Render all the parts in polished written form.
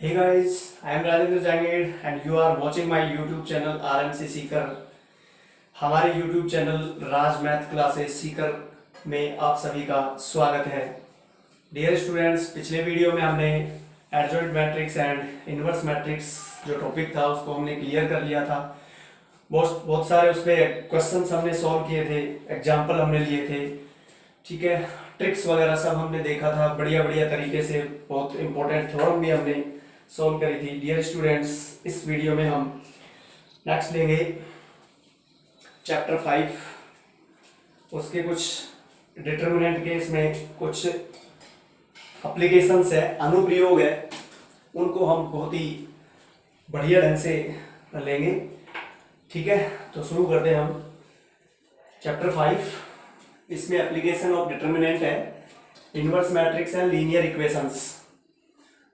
Hey guys, I am Rajendra Janged and you are watching my YouTube channel RMC Sikar. हमारे YouTube channel राज math classes Sikar में आप सभी का स्वागत है। डियर स्टूडेंट्स, पिछले वीडियो में हमने adjoint matrix and inverse matrix जो टॉपिक था उसको हमने क्लियर कर लिया था। बहुत सारे उस पर क्वेश्चंस हमने सॉल्व किए थे, एग्जाम्पल हमने लिए थे, ठीक है। ट्रिक्स वगैरह सब हमने देखा था बढ़िया बढ़िया तरीके से। बहुत इंपॉर्टेंट थ्योरम भी हमने सॉल्व करी थी। डियर स्टूडेंट्स, इस वीडियो में हम नेक्स्ट लेंगे चैप्टर 5, उसके कुछ डिटर्मिनेंट के इसमें कुछ एप्लीकेशंस है, अनुप्रयोग है, उनको हम बहुत ही बढ़िया ढंग से लेंगे, ठीक है। तो शुरू करते हैं हम चैप्टर 5। इसमें एप्लीकेशन ऑफ डिटर्मिनेंट है inverse matrix and linear equations.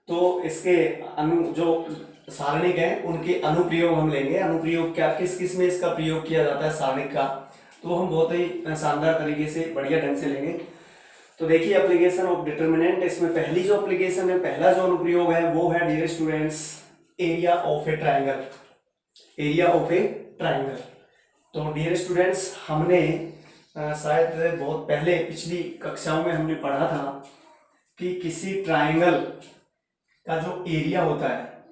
तो इसके जो सारणिक है उनके अनुप्रयोग हम लेंगे। अनुप्रयोग क्या, किस किस में इसका प्रयोग किया जाता है सारणिक का, तो हम बहुत ही शानदार तरीके से बढ़िया ढंग से लेंगे। तो देखिए एप्लीकेशन ऑफ डिटर्मिनेंट, इसमें पहली जो एप्लीकेशन है, पहला जो अनुप्रयोग है वो है dear students area of a triangle. Area of a triangle. तो डियर स्टूडेंट्स, हमने शायद बहुत पहले पिछली कक्षाओं में हमने पढ़ा था कि किसी ट्राइंगल का जो एरिया होता है,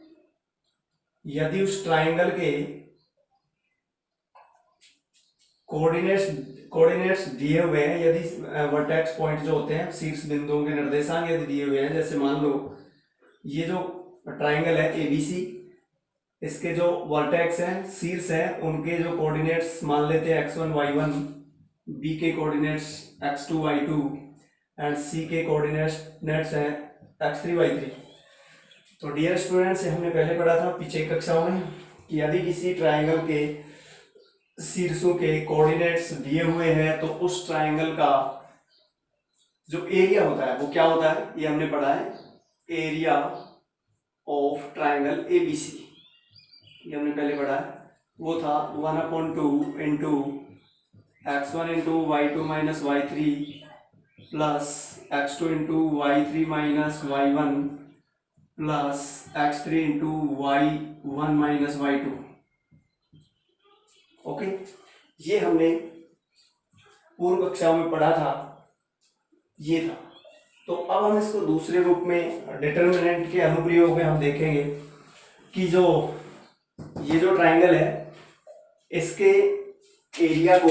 यदि उस ट्राइंगल के कोऑर्डिनेट्स दिए हुए हैं, यदि वर्टेक्स पॉइंट जो होते हैं शीर्ष बिंदुओं के निर्देशांक यदि दिए हुए हैं, जैसे मान लो ये जो ट्राइंगल है ABC, इसके जो वर्टेक्स हैं, शीर्ष है, उनके जो कोऑर्डिनेट्स मान लेते हैं x1 y1, B के coordinates x2 y2 and C के कोऑर्डिनेट्स हैं x3 y3। तो डियर स्टूडेंट्स, हमने पहले पढ़ा था पीछे कक्षाओं में कि यदि किसी ट्राइंगल के शीर्षों के कोऑर्डिनेट्स दिए हुए हैं तो उस ट्राइंगल का जो एरिया होता है वो क्या होता है, ये हमने पढ़ा है, एरिया ऑफ ट्राइंगल ABC। ये हमने पहले पढ़ा है, वो था 1/2 into x1 into y2 minus y3 plus x2 into y3 minus y1 plus x3 into y1 minus y2। Okay, ये हमने पूर्व कक्षाओं में पढ़ा था, ये था। तो अब हम इसको दूसरे रूप में डिटर्मिनेंट के अनुप्रयोग में हम देखेंगे कि जो ये जो ट्राइंगल है इसके एरिया को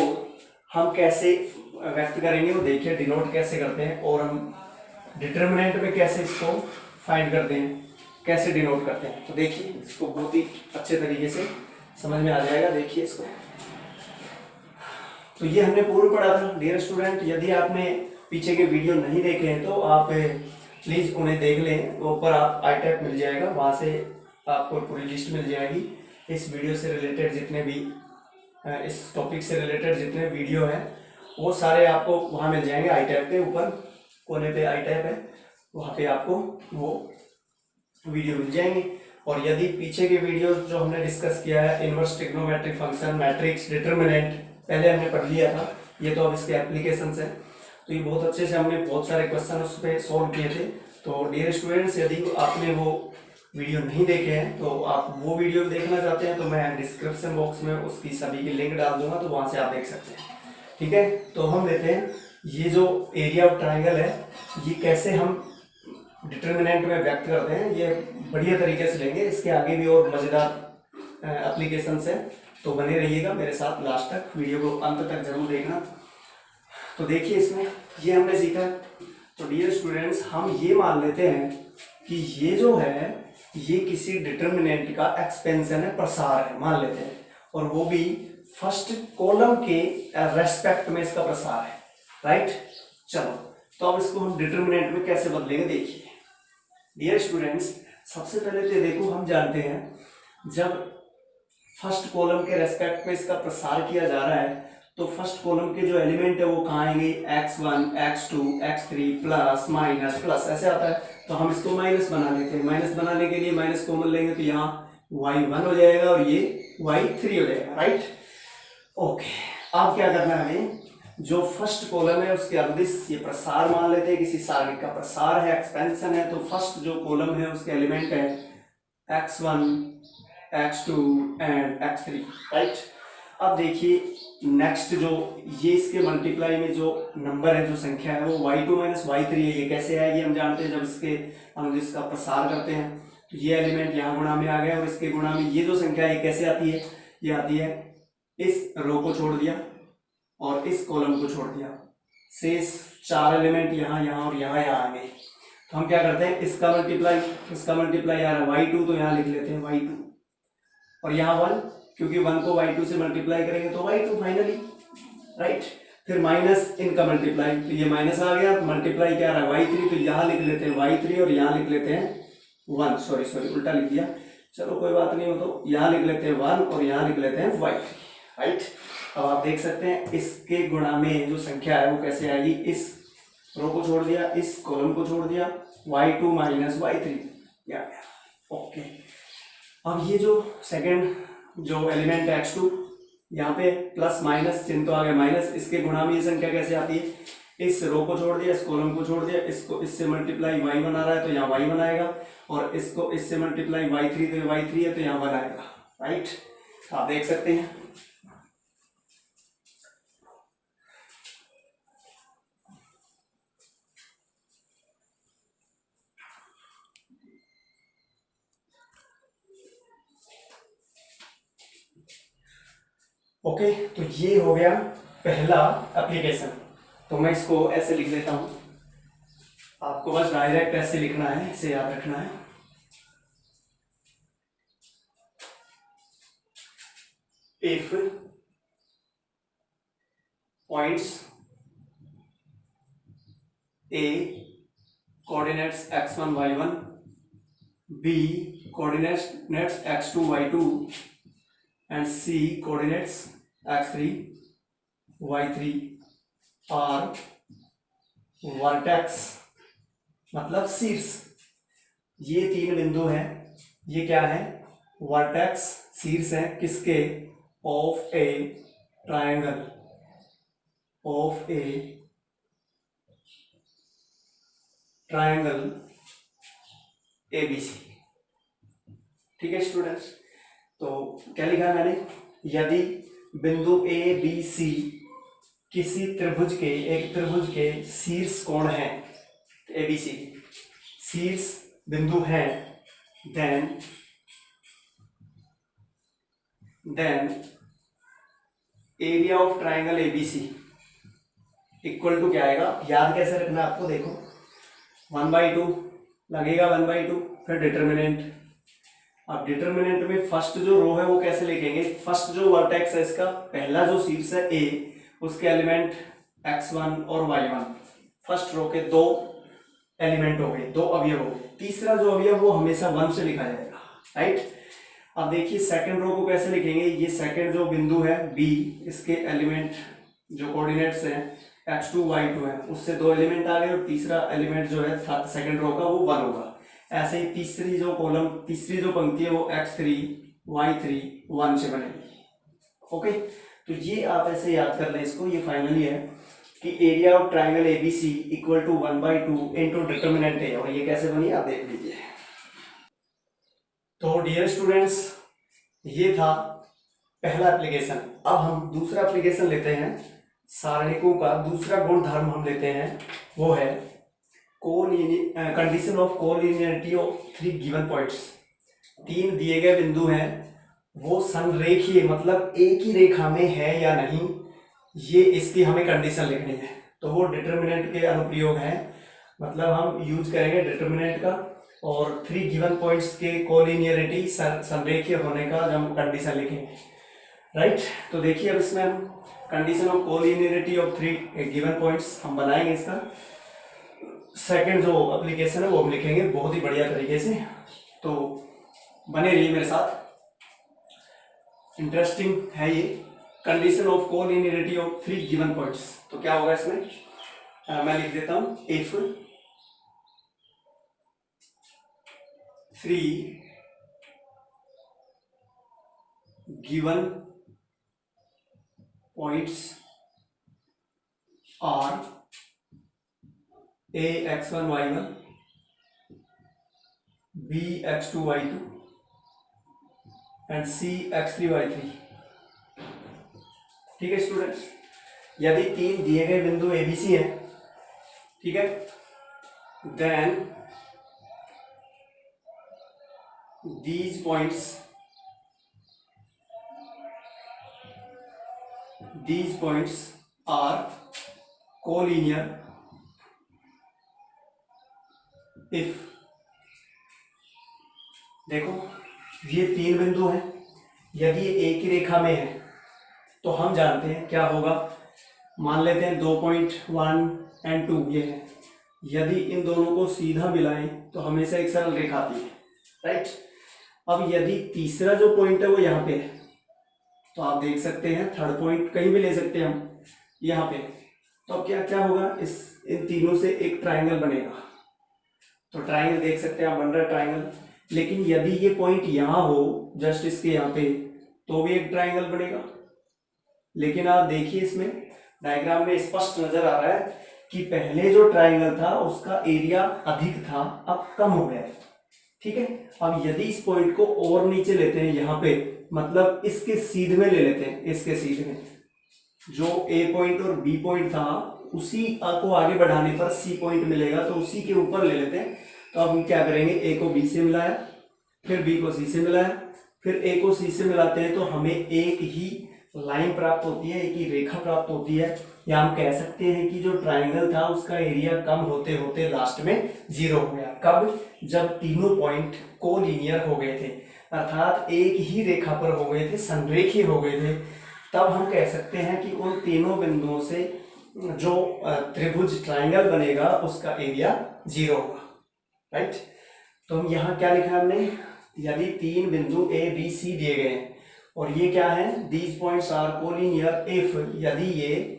हम कैसे व्यक्त करेंगे, वो देखिए डिनोट कैसे करते हैं, और हम डिटर्मिनेंट में कैसे इसको फाइंड करते हैं, कैसे डिनोट करते हैं। तो देखिए इसको बहुत ही अच्छे तरीके से समझ में आ जाएगा। देखिए इसको, तो ये हमने पूर्व पढ़ा था डियर स्टूडेंट। यदि आपने पीछे के वीडियो नहीं देखे हैं तो आप प्लीज उन्हें देख लें, ऊपर आप आई टैब मिल जाएगा, वहां से आपको पूरी लिस्ट मिल जाएगी। इस वीडियो से रिलेटेड जितने भी इस टॉपिक से रिलेटेड जितने वीडियो हैं वो सारे आपको वहां मिल जाएंगे। आई टैब पे ऊपर कोने पे आई टैब है, वहां पे आपको वो वीडियो मिल जाएंगे। और यदि पीछे के वीडियो जो हमने डिस्कस किया है, inverse trigonometric function, matrix, determinant, पहले हमने पढ़ लिया था, ये तो अब इसके एप्लीकेशंस हैं। तो ये बहुत अच्छे से हमने बहुत सारे क्वेश्चन उस पर सॉल्व किए थे। तो डियर स्टूडेंट्स, यदि आपने वो वीडियो नहीं देखे हैं तो आप वो वीडियो देखना चाहते हैं तो मैं डिस्क्रिप्शन बॉक्स में उसकी सभी की लिंक डाल दूंगा, तो वहां से आप देख सकते हैं, ठीक है। तो हम लेते हैं ये जो एरिया ऑफ ट्राइंगल है, ये कैसे हम डिटर्मिनेंट में व्यक्त करते हैं, ये बढ़िया तरीके से लेंगे। इसके आगे भी और मजेदार एप्लीकेशंस है, तो बने रहिएगा मेरे साथ लास्ट तक, वीडियो को अंत तक जरूर देखना। तो देखिए इसमें ये हमने सीखा। तो डियर स्टूडेंट्स, हम ये मान लेते हैं कि ये जो है ये किसी डिटर्मिनेंट का एक्सपेंशन है, प्रसार है, मान लेते हैं, और वो भी फर्स्ट कॉलम के रेस्पेक्ट में इसका प्रसार है, राइट। चलो, तो अब इसको हम डिटर्मिनेंट में कैसे बदलेंगे, देखिए डियर स्टूडेंट्स। सबसे पहले तो देखो, हम जानते हैं जब फर्स्ट कॉलम के रेस्पेक्ट में इसका प्रसार किया जा रहा है तो फर्स्ट कॉलम के जो एलिमेंट है वो कहाँ आएंगे, x1 x2 x3 plus minus plus, ऐसे आता है। तो हम इसको माइनस बना लेते हैं। माइनस बनाने के लिए माइनस कॉमन लेंगे तो यहाँ y1 हो जाएगा और ये y3 हो जाएगा, राइट। ओके, अब क्या करना है हमें, जो फर्स्ट कॉलम है उसके अदिश ये प्रसार मान लेते हैं, किसी सारणी का प्रसार है, एक्सपेंशन है, तो फर्स्ट जो कॉलम है उसके एलिमेंट है x1 x2 and x3, right. अब देखिए नेक्स्ट जो ये इसके मल्टीप्लाई में जो नंबर है, जो संख्या है वो y2 माइनस y3 है। ये कैसे आएगी हम जानते हैं, जब हम इसका प्रसार करते हैं तो ये एलिमेंट यहाँ गुणा में आ गया और इसके गुणा में ये जो संख्या है कैसे आती है, ये आती है इस रो को छोड़ दिया और इस कॉलम को छोड़ दिया, शेष 4 एलिमेंट यहाँ यहाँ और यहाँ आ गए। तो हम क्या करते हैं, इसका मल्टीप्लाई आ रहा है y2, तो यहाँ लिख लेते हैं y2 और यहाँ 1, क्योंकि 1 को y2 से मल्टीप्लाई करेंगे तो y2 फाइनली, राइट। फिर माइनस इनका मल्टीप्लाई, तो ये माइनस आ गया, मल्टीप्लाई क्या आ रहा है y3, तो यहाँ लिख लेते हैं y3 और यहाँ लिख लेते हैं 1, सॉरी उल्टा लिख दिया, चलो कोई बात नहीं हो, तो यहाँ लिख लेते हैं 1 और यहाँ लिख लेते हैं y3, राइट। अब आप देख सकते हैं इसके गुणा में जो संख्या है वो कैसे आएगी, इस रो को छोड़ दिया, इस कॉलम को छोड़ दिया, y2 माइनस y3 या ओके। अब ये जो सेकंड जो एलिमेंट है x2, यहाँ पे प्लस माइनस चिन्ह तो आ गया माइनस, इसके गुणा में ये संख्या कैसे आती है, इस रो को छोड़ दिया, इस कॉलम को छोड़ दिया, इसको इससे मल्टीप्लाई y बना रहा है तो यहाँ y बनाएगा, और इसको इससे मल्टीप्लाई y3 तो y3 है तो यहाँ बनाएगा, राइट। आप देख सकते हैं। ओके, तो ये हो गया पहला एप्लीकेशन। तो मैं इसको ऐसे लिख देता हूं, आपको बस डायरेक्ट ऐसे लिखना है, इसे याद रखना है। If points A coordinates x1 y1, b coordinates x2 y2 and c coordinates x3 y3 are vertex मतलब शीर्ष, ये 3 बिंदु हैं, ये क्या है, वर्टेक्स शीर्ष है किसके, of A triangle, of A triangle ABC। ठीक है स्टूडेंट्स, तो क्या लिखा है मैंने, यदि बिंदु ए बी सी किसी त्रिभुज के, एक त्रिभुज के शीर्ष कोण है, ABC शीर्ष बिंदु है, then area of triangle ABC equal to क्या आएगा, याद कैसे रखना है आपको, देखो 1/2 लगेगा, 1/2, फिर डिटर्मिनेंट। अब डिटर्मिनेंट में फर्स्ट जो रो है वो कैसे लिखेंगे, फर्स्ट जो वर्टेक्स है इसका, पहला जो शीर्ष है A, उसके एलिमेंट x1 और y1, फर्स्ट रो के 2 एलिमेंट हो गए, 2 अवयव हो गए, तीसरा जो अवयव वो हमेशा 1 से लिखा जाएगा, राइट। अब देखिए सेकंड रो को कैसे लिखेंगे, ये सेकंड जो बिंदु है B, इसके एलिमेंट जो कोऑर्डिनेट्स हैं x2 y2 है, उससे 2 एलिमेंट आ गए और तीसरा एलिमेंट जो है सेकंड रो का वो 1 होगा। ऐसे ही तीसरी जो कॉलम, तीसरी जो पंक्ति है वो x3 y3 1 से बनेगी। ओके, तो ये आप ऐसे याद कर लें इसको, ये फाइनली है कि area of triangle ABC equal to 1/2 into determinant है, और ये कैसे बनी आप देख लीजिए। तो डियर स्टूडेंट्स, ये था पहला एप्लीकेशन। अब हम दूसरा एप्लीकेशन लेते हैं, सारणिकों का दूसरा गुणधर्म हम लेते हैं, वो है condition of collinearity of 3 given points. 3 दिए गए बिंदु हैं, वो संरेखीय मतलब एक ही रेखा में है या नहीं, ये इसकी हमें कंडीशन लिखनी है। तो वो डिटर्मिनेंट के अनुप्रयोग हैं, मतलब हम यूज करेंगे डिटर्मिनेंट का, और 3 गिवन पॉइंट्स के कोलिनियरिटी संरेखीय होने का जब हम कंडीशन लिखेंगे, राइट। तो देखिए अब इसमें हम condition of collinearity of 3 given points हम बनाएंगे। इसका सेकंड जो एप्लीकेशन है वो हम लिखेंगे बहुत ही बढ़िया तरीके से, तो बने रहिए मेरे साथ, इंटरेस्टिंग है ये। Condition of collinearity of 3 given points, तो क्या होगा इसमें, मैं लिख देता हूं, if 3 given points are A x1 y1, B x2 y2 and C x3y3। ठीक है स्टूडेंट्स, यदि तीन दिए गए बिंदु ABC हैं, ठीक है, then these points are collinear if, देखो ये तीन बिंदु हैं, यदि ये एक ही रेखा में है तो हम जानते हैं क्या होगा, मान लेते हैं 2.1 और 2 ये है, यदि इन दोनों को सीधा मिलाएं तो हमेशा एक सरल रेखा आती है, राइट। अब यदि तीसरा जो पॉइंट है वो यहाँ पे है तो आप देख सकते हैं, थर्ड पॉइंट कहीं भी ले सकते हैं हम यहाँ पे, तो अब क्या क्या होगा, इन तीनों से एक ट्राइंगल बनेगा। तो ट्राइंगल देख सकते हैं आप, बन रहा है ट्राइंगल। लेकिन यदि ये पॉइंट यहाँ हो, जस्ट इसके यहाँ पे, तो भी एक ट्राइंगल बनेगा। लेकिन आप देखिए इसमें डायग्राम में स्पष्ट नजर आ रहा है कि पहले जो ट्राइंगल था उसका एरिया अधिक था, अब कम हो गया है, ठीक है। अब यदि इस पॉइंट को और नीचे लेते हैं यहाँ पे, मतलब इसके सीधे में ले लेते हैं, इसके सीधे में जो ए पॉइंट और बी पॉइंट था उसी को आगे बढ़ाने पर सी पॉइंट मिलेगा, तो उसी के ऊपर ले लेते हैं। तो अब हम क्या करेंगे, ए को बी से मिलाया, फिर बी को सी से मिलाया, फिर ए को सी से मिलाते हैं तो हमें एक ही लाइन प्राप्त होती है, एक ही रेखा प्राप्त होती है। या हम कह सकते हैं कि जो ट्राइंगल था उसका एरिया कम होते होते लास्ट में 0 हो गया। कब? जब तीनों पॉइंट कोलिनियर हो गए थे, अर्थात एक ही रेखा पर हो गए थे, संरेखीय हो गए थे, तब हम कह सकते हैं कि उन तीनों बिंदुओं से जो त्रिभुज ट्राइंगल बनेगा उसका एरिया 0 होगा, राइट। तो हम यहाँ क्या लिखा हमने, यदि तीन बिंदु ए बी सी दिए गए हैं और ये क्या है, these points are collinear if, यदि ये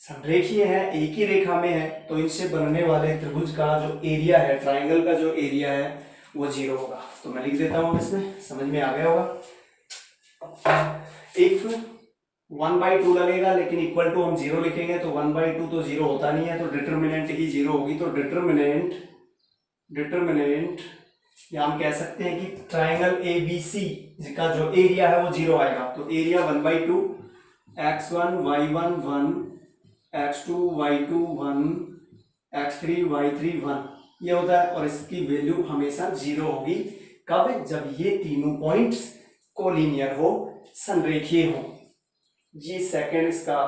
संरेखीय है, एक ही रेखा में है, तो इनसे बनने वाले त्रिभुज का जो एरिया है, ट्राइंगल का जो एरिया है वो 0 होगा। तो मैं लिख देता हूं, इसमें समझ में आ गया होगा। इफ 1/2 लगेगा, लेकिन इक्वल टू हम 0 लिखेंगे तो 1/2 तो 0 होता नहीं है, तो डिटर्मिनेंट ही 0 होगी। तो डिटर्मिनेंट या हम कह सकते हैं कि ट्राइंगल ABC का जो एरिया है वो 0 आएगा। तो area 1/2 x1 y1 1 x2 y2 1 x3 y3 1 ये होता है, और इसकी वैल्यू हमेशा 0 होगी। कब? जब ये तीनों पॉइंट्स कोलिनियर हो, संरेखीय हो। ये सेकंड इसका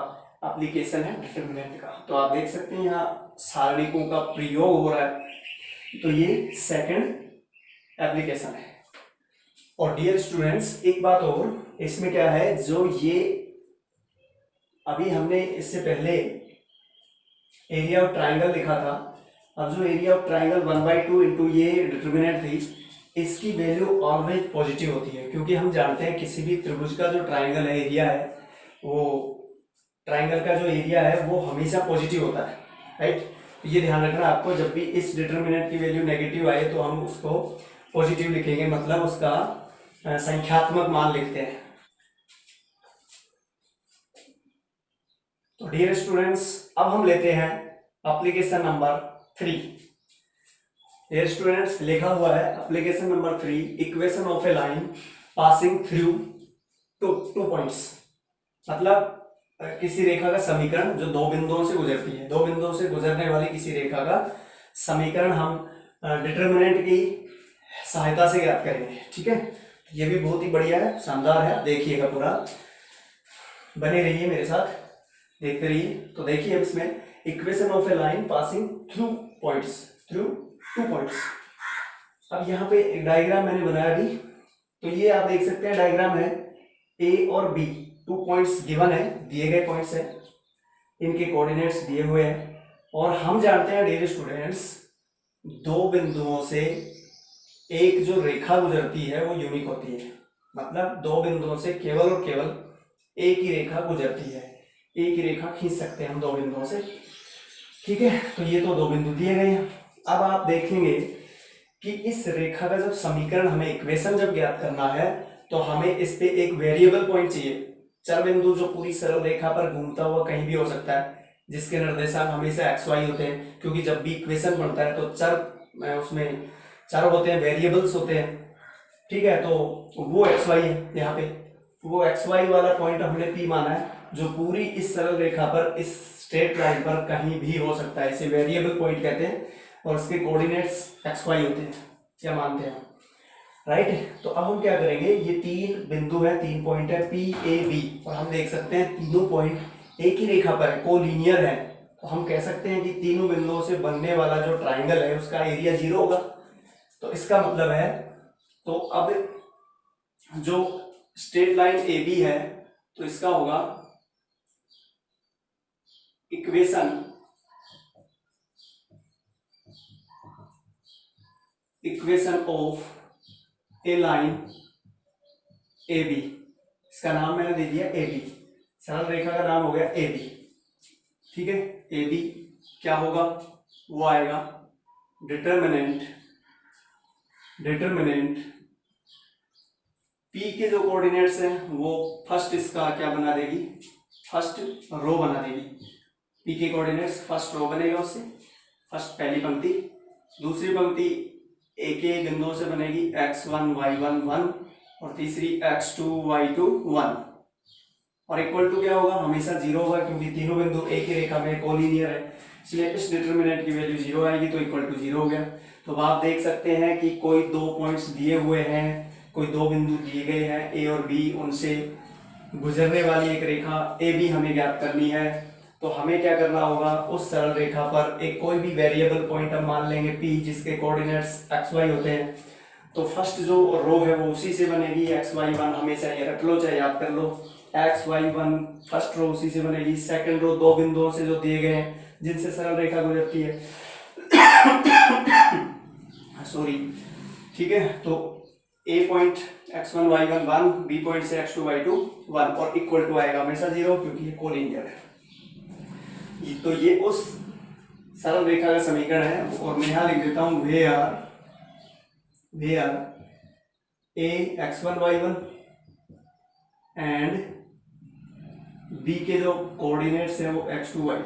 एप्लीकेशन है डिटर्मिनेंट का। तो आप देख सकते हैं यहाँ सारणिकों का प्रयोग हो रहा है, तो ये सेकंड एप्लीकेशन है। और डियर स्टूडेंट्स, एक बात और, इसमें क्या है, जो ये अभी हमने इससे पहले एरिया ऑफ ट्राइंगल लिखा था, अब जो एरिया ऑफ ट्राइंगल 1/2 इंटू ये डिटर्मिनेंट थी, इसकी वैल्यू ऑलवेज पॉजिटिव होती है, क्योंकि हम जानते हैं किसी भी त्रिभुज का जो ट्राइंगल है, एरिया है, वो ट्राइंगल का जो एरिया है वो हमेशा पॉजिटिव होता है, राइट। तो ये ध्यान रखना आपको, जब भी इस डिटर्मिनेंट की वैल्यू नेगेटिव आए तो हम उसको पॉजिटिव लिखेंगे, मतलब उसका संख्यात्मक मान लिखते हैं। तो डियर स्टूडेंट्स, अब हम लेते हैं एप्लीकेशन नंबर 3। डियर स्टूडेंट्स, लिखा हुआ है application number 3, equation of a line passing through two points. मतलब किसी रेखा का समीकरण जो दो बिंदुओं से गुजरती है, दो बिंदुओं से गुजरने वाली किसी रेखा का समीकरण हम डिटर्मिनेंट की सहायता से ज्ञात करेंगे, ठीक है। ये भी बहुत ही बढ़िया है, शानदार है, देखिएगा पूरा, बने रहिए मेरे साथ, देखते रहिए। तो देखिए अब इसमें equation of a line passing through two points. अब यहाँ पे एक डायग्राम मैंने बनाया अभी, तो ये आप देख सकते हैं डायग्राम है, ए और बी 2 पॉइंट्स गिवन है, दिए गए पॉइंट्स है, इनके कोऑर्डिनेट्स दिए हुए हैं। और हम जानते हैं डियर स्टूडेंट्स, दो बिंदुओं से एक जो रेखा गुजरती है वो यूनिक होती है, मतलब दो बिंदुओं से केवल और केवल एक ही रेखा गुजरती है, एक ही रेखा खींच सकते हैं हम दो बिंदुओं से, ठीक है। तो ये तो दो बिंदु दिए गए हैं। अब आप देखेंगे कि इस रेखा का जब समीकरण, हमें इक्वेशन जब ज्ञात करना है, तो हमें इस पे एक वेरिएबल पॉइंट चाहिए, चर बिंदु जो पूरी सरल रेखा पर घूमता हुआ कहीं भी हो सकता है, जिसके निर्देशांक हमेशा xy होते हैं, क्योंकि जब भी इक्वेशन बनता है तो चर उसमें चर होते हैं, वेरिएबल्स होते हैं, ठीक है, तो वो एक्स वाई है यहाँ पे, वो एक्स वाई वाला पॉइंट हमने पी माना है, जो पूरी इस सरल रेखा पर, इस स्ट्रेट लाइन पर कहीं भी हो सकता है, इसे वेरिएबल पॉइंट कहते हैं और इसके कोऑर्डिनेट्स एक्स वाई होते हैं, क्या मानते हैं, राइट। तो अब हम क्या करेंगे, ये तीन बिंदु है, तीन पॉइंट है पी ए बी, और हम देख सकते हैं तीनों पॉइंट एक ही रेखा पर है, कोलिनियर है, तो हम कह सकते हैं कि तीनों बिंदुओं से बनने वाला जो ट्राइंगल है उसका एरिया 0 होगा। तो इसका मतलब है, तो अब जो स्ट्रेट लाइन ए बी है तो इसका होगा equation of a line A B, इसका नाम मैंने दे दिया ए बी, सरल रेखा का नाम हो गया ए बी, ठीक है। ए बी क्या होगा, वो आएगा डिटरमिनेंट पी के जो कोऑर्डिनेट्स हैं वो फर्स्ट इसका क्या बना देगी, फर्स्ट रो बना देगी, पी के कोऑर्डिनेट्स फर्स्ट रो बनेगा उससे, फर्स्ट पहली पंक्ति, दूसरी पंक्ति ए के बिंदुओं से बनेगी x1 y1 1 और तीसरी x2 y2 1, और इक्वल टू क्या होगा, हमेशा 0 होगा क्योंकि तीनों बिंदु एक ही रेखा में कोलिनियर है, इसलिए इस डिटरमिनेंट की वैल्यू 0 आएगी, तो इक्वल टू 0 हो गया। तो आप देख सकते हैं कि कोई दो पॉइंट्स दिए हुए हैं, कोई दो बिंदु दिए गए हैं ए और बी, उनसे गुजरने वाली एक रेखा ए बी हमें ज्ञात करनी है। तो हमें क्या करना होगा, उस सरल रेखा पर एक कोई भी वेरिएबल पॉइंट हम मान लेंगे पी, जिसके कोऑर्डिनेट्स एक्स वाई होते हैं। तो फर्स्ट जो रो है वो उसी से बनेगी, एक्स वाई 1 हमेशा ये रख लो चाहे याद कर लो, एक्स वाई 1 फर्स्ट रो उसी से बनेगी। सेकंड रो दो बिंदुओं से जो दिए गए हैं जिनसे सरल रेखा गुजरती है सॉरी, ठीक है। तो ए point x1 y1 1, B point से x2 y2 1 और इक्वल टू आएगा हमेशा 0 क्योंकि ये कोलिनियर है। तो ये उस सरल रेखा का समीकरण है, और मैं यहां लिख देता हूं where a x1 y1 and b के जो कोऑर्डिनेट्स हैं वो x2 y2,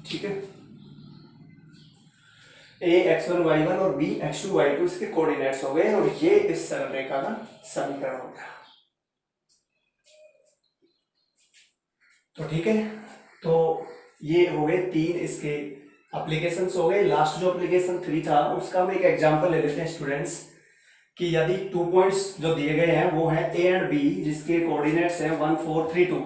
ठीक है। a x1 y1 और b x2 y2 इसके कोऑर्डिनेट्स हो गए, और ये इस सरल रेखा का समीकरण हो गया। तो ठीक है, तो ये हो गए तीन इसके एप्लीकेशंस हो गए। लास्ट जो एप्लीकेशन 3 था उसका हम एक एग्जांपल ले लेते हैं स्टूडेंट्स, कि यदि 2 पॉइंट्स जो दिए गए हैं वो है ए एंड बी, जिसके कोऑर्डिनेट्स हैं 1 4 3 2।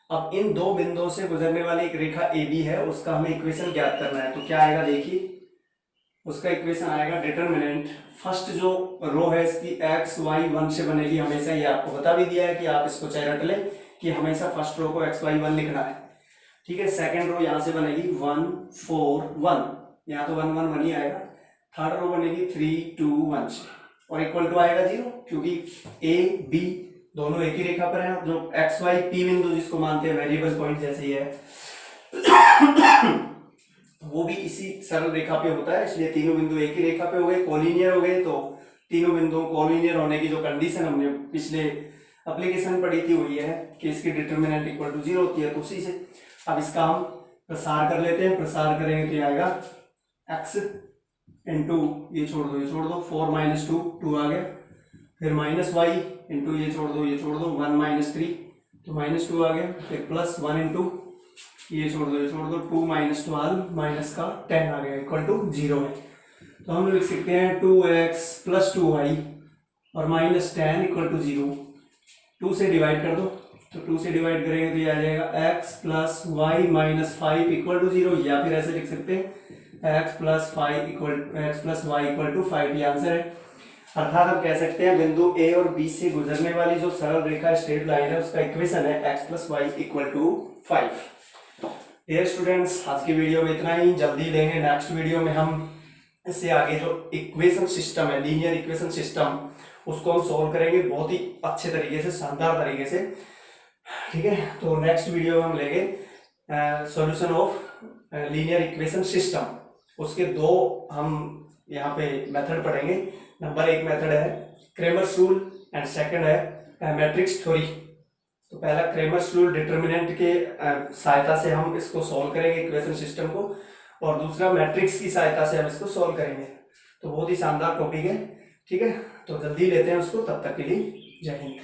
अब इन दो बिंदुओं से गुजरने वाली एक रेखा ए बी है, उसका हमें इक्वेशन ज्ञात करना है। तो क्या आएगा देखिए, उसका इक्वेशन आएगा डिटरमिनेंट, फर्स्ट जो रो है इसकी x y 1 से बनेगी हमेशा, ये आपको बता भी दिया है कि आप इसको चाहे रट लें कि हमेशा फर्स्ट रो को x y 1 लिखना है, ठीक है। सेकंड रो यहां से बनेगी 1 4 1, यहाँ तो 1 1 1 ही आएगा। थर्ड रो बनेगी 3 2 1 से, और इक्वल टू आएगा 0 क्योंकि ए बी दोनों एक ही रेखा पर हैं। जो एक्स वाई पी बिंदु जिसको मानते हैं वेरिएबल पॉइंट जैसे ही है वो भी इसी सरल रेखा पे होता है, इसलिए तीनों बिंदु एक ही रेखा पे हो गए, कोलिनियर हो गए। तो तीनों बिंदुओं कोलिनियर होने की जो कंडीशन हमने पिछले एप्लीकेशन पढ़ी थी वही है कि इसकी डिटरमिनेंट इक्वल टू 0 होती है। तो उसी से अब इसका हम प्रसार कर लेते हैं। प्रसार करेंगे तो आएगा x इंटू ये छोड़ दो 4 माइनस 2 2 आ गया, फिर माइनस वाई इंटू ये छोड़ दो 1 माइनस 3 तो माइनस 2 आ गया, फिर प्लस 1 इंटू ये छोड़ दो 2 माइनस 12 माइनस का 10 आ गया इक्वल टू 0 में। तो हम लिख सकते हैं 2x प्लस 2y और माइनस 10 इक्वल टू 0। 2 से डिवाइड कर दो, तो 2 से डिवाइड करेंगे तो ये आ जाएगा x plus y minus 5 equal to 0, या फिर ऐसे लिख सकते हैं x plus y equal to 5। ये आंसर है। अर्थात हम कह सकते हैं बिंदु ए और बी से गुजरने वाली जो सरल रेखा स्ट्रेट लाइन है उसका इक्वेशन है x plus y equal to 5। Dear students, आज की वीडियो में इतना ही। जल्दी लेंगे नेक्स्ट वीडियो में हम इससे आगे जो इक्वेशन सिस्टम है, लीनियर इक्वेशन सिस्टम, उसको हम सॉल्व करेंगे बहुत ही अच्छे तरीके से, शानदार तरीके से, ठीक है। तो नेक्स्ट वीडियो में हम लेंगे solution of linear equation system. उसके दो हम यहाँ पे मेथड पढ़ेंगे। नंबर 1 मेथड है क्रेमर्स रूल एंड सेकंड है मैट्रिक्स थ्योरी। तो पहला क्रेमर्स रूल डिटरमिनेंट के सहायता से हम इसको सॉल्व करेंगे इक्वेशन सिस्टम को, और दूसरा मैट्रिक्स की सहायता से हम इसको सॉल्व करेंगे। तो बहुत ही शानदार टॉपिक है, ठीक है। तो जल्दी लेते हैं उसको, तब तक के लिए जय हिंद।